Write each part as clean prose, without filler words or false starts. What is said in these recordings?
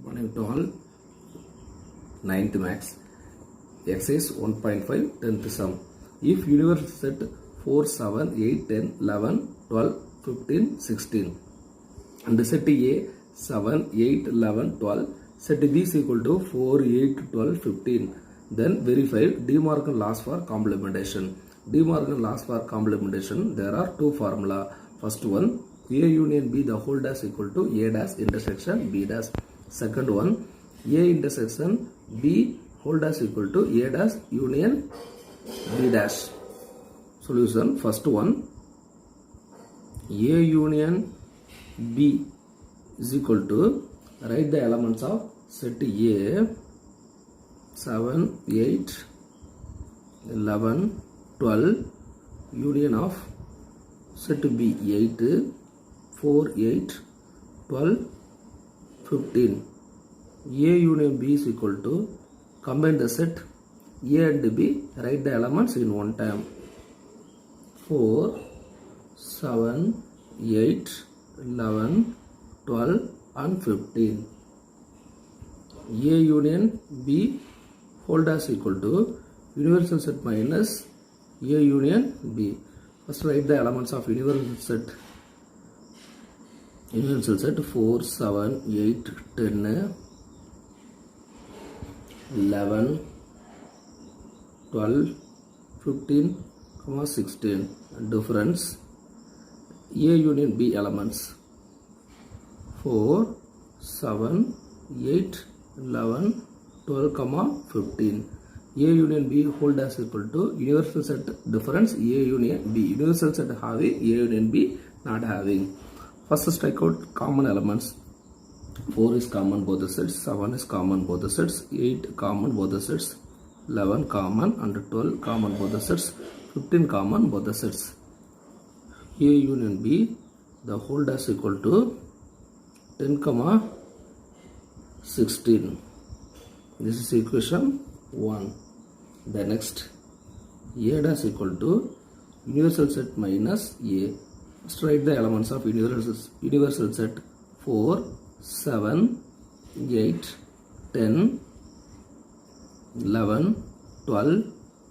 Morning to all. 9th max. Exercise 1.5 10th sum. If universe set 4, 7, 8, 10, 11, 12, 15, 16 and set A 7, 8, 11, 12, set B is equal to 4, 8, 12, 15, then verify De Morgan laws for complementation. De Morgan laws for complementation, there are two formula. First one, A union B the whole dash equal to A dash intersection B dash. Second one, A intersection B whole dash equal to A dash union B dash. Solution, first one, A union B is equal to, write the elements of set A 7, 8, 11, 12, union of set B 8, 4, 8, 12, 15. A union B is equal to, combine the set A and B, write the elements in one time. 4, 7, 8, 11, 12 and 15. A union B whole dash equal to universal set minus A union B. First write the elements of universal set. Universal set 4, 7, 8, 10, 11, 12, 15, 16. Difference A union B elements 4, 7, 8, 11, 12, 15. A union B whole dash equal to universal set difference A union B. Universal set having A union B not having. First strike out common elements. 4 is common both the sets, 7 is common both the sets, 8 common both the sets, 11 common and 12 common both the sets, 15 common both the sets. A union B the whole dash equal to 10, 16. This is equation 1. The next, A dash equal to universal set minus A. Let's write the elements of universal set 4, 7, 8, 10, 11, 12,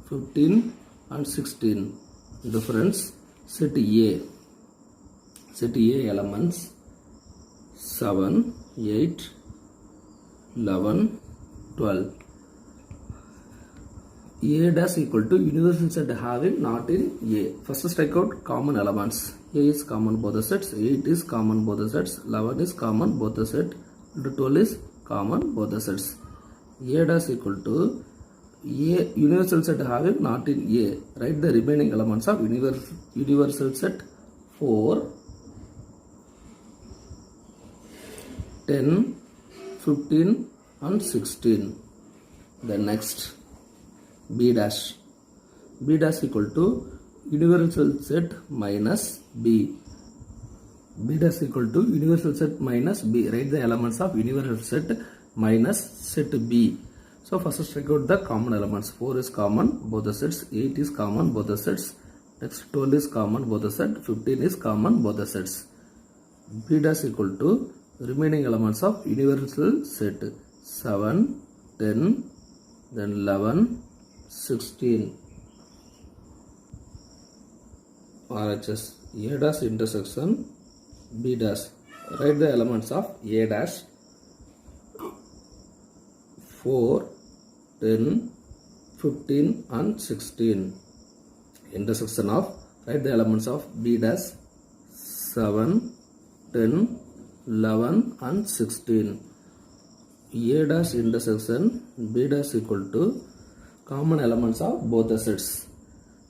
15 and 16. Difference set A. Set A elements 7, 8, 11, 12. A dash equal to universal set having not in A. First strike out common elements. A is common both the sets, 8 is common both the sets, 11 is common both the set, and 12 is common both the sets. A dash equal to A universal set having not in A. Write the remaining elements of universal set 4, 10, 15 and 16. The next, B dash. B dash equal to universal set minus B. B dash equal to universal set minus B. Write the elements of universal set minus set B. So first strike out the common elements. 4 is common both the sets, 8 is common both the sets, next 12 is common both the sets, 15 is common both the sets. B dash equal to remaining elements of universal set 7, 10, then 11, 16. RHS A dash intersection B dash. Write the elements of A dash 4, 10, 15 and 16. Intersection of, write the elements of B dash 7, 10, 11 and 16. A dash intersection B dash equal to common elements of both the sets.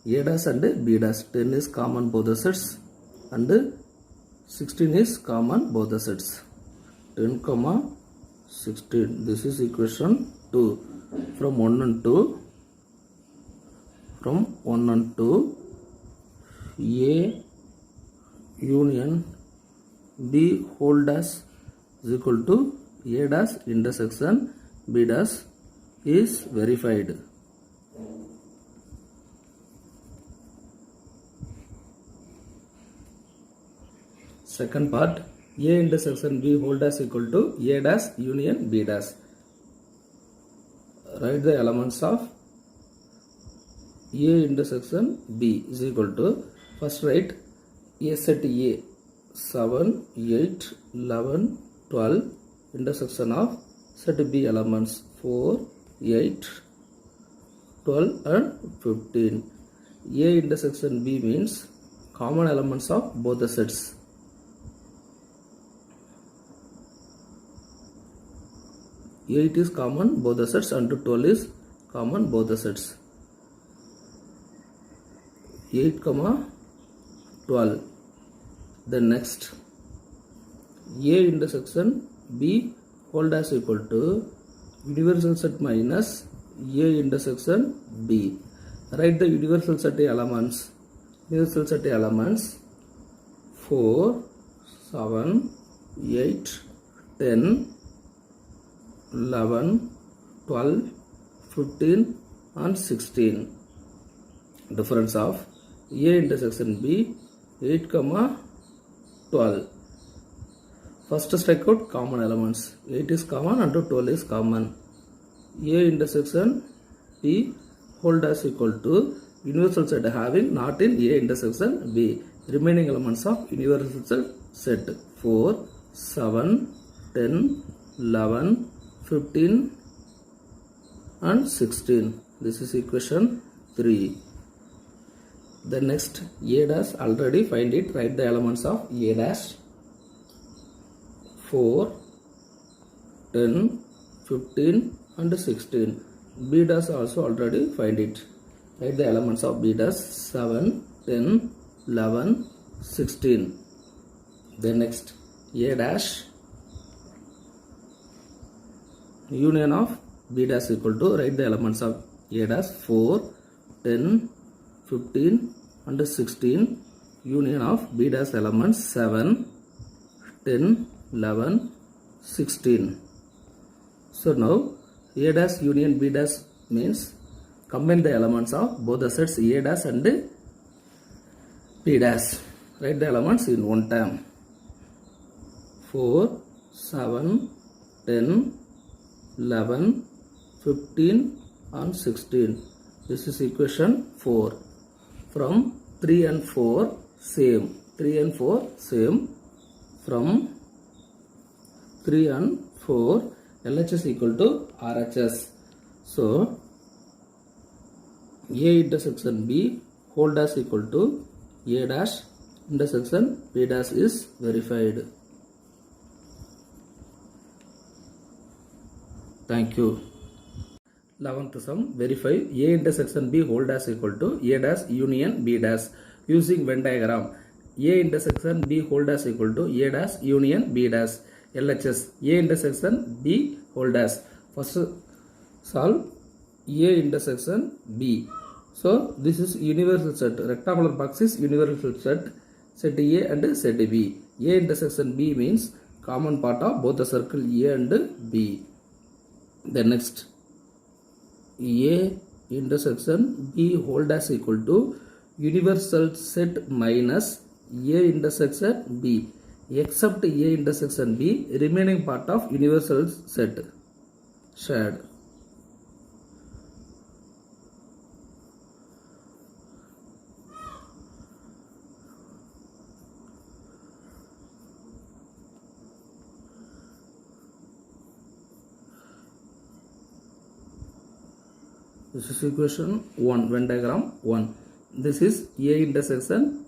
A dash and B dash. 10 is common both the sets and 16 is common both the sets. 10, 16. This is equation 2. From 1 and 2. From 1 and 2. A union B whole dash is equal to A dash intersection B dash is verified. Second part, A intersection B whole dash equal to A dash union B dash. Write the elements of A intersection B is equal to, first write A set A 7, 8, 11, 12 intersection of set B elements 4, 8, 12 and 15. A intersection B means common elements of both the sets. Eight is common both the sets and 12 is common both the sets. 8, 12. Then next, A intersection B whole dash equal to universal set minus A intersection B. Write the universal set elements. Universal set elements 4, 7, 8, 10, 11, 12, 15 and 16. Difference of A intersection B 8, 12. First strike out common elements. 8 is common and 12 is common. A intersection B whole dash equal to universal set having not in A intersection B. Remaining elements of universal set 4, 7, 10, 11, 15 and 16. This is equation 3. The next, A dash, already find it. Write the elements of A dash 4, 10, 15 and 16. B dash also already find it. Write the elements of B dash 7, 10, 11, 16. Then next, A dash union of B dash equal to, write the elements of A dash 4, 10, 15 and 16. Union of B dash elements 7, 10, 11, 16. So now A dash union B dash means combine the elements of both the sets A dash and B dash. Write the elements in one time. 4, 7, 10, 11, 15 and 16. This is equation 4. From 3 and 4 same. 3 and 4 same. From 3 and 4 LHS equal to RHS. So A intersection B whole dash equal to A dash intersection B dash is verified. Thank you. 11th sum, verify A intersection B whole dash equal to A dash union B dash using Venn diagram. A intersection B whole dash equal to A dash union B dash. LHS A intersection B whole dash. First solve A intersection B. So this is universal set. Rectangular box is universal set. Set A and set B. A intersection B means common part of both the circle A and B. Then next, A intersection B whole dash equal to universal set minus A intersection B, except A intersection B remaining part of universal set shared. This is equation 1, Venn diagram 1. This is A intersection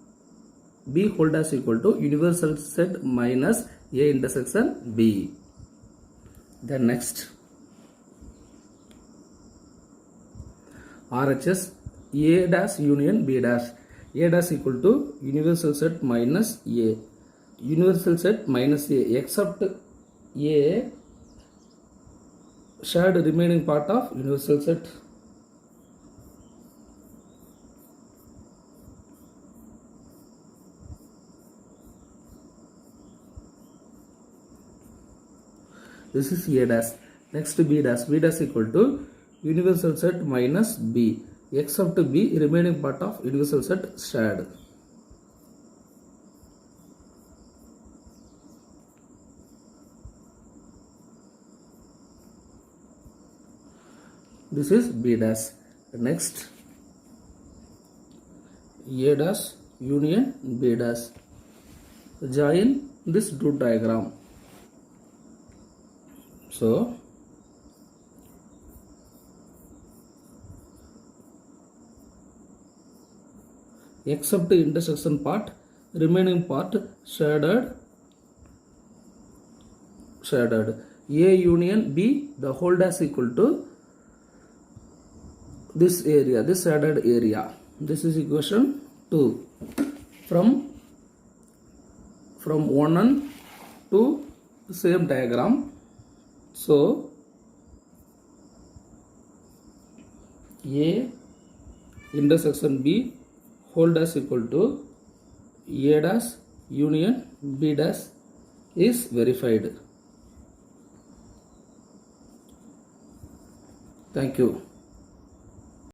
B whole dash equal to universal set minus A intersection B. Then next, RHS A dash union B dash. A dash equal to universal set minus A. Universal set minus A except A shared remaining part of universal set. This is A dash. Next B dash. B dash equal to universal set minus B except B remaining part of universal set shared. This is B dash. Next, A dash union B dash. Join this two diagram. So, except the intersection part, remaining part shaded. A union B, the whole dash equal to this area, this shaded area. This is equation 2. From 1 and 2, same diagram. So, A intersection B whole dash equal to A dash union B dash is verified. Thank you.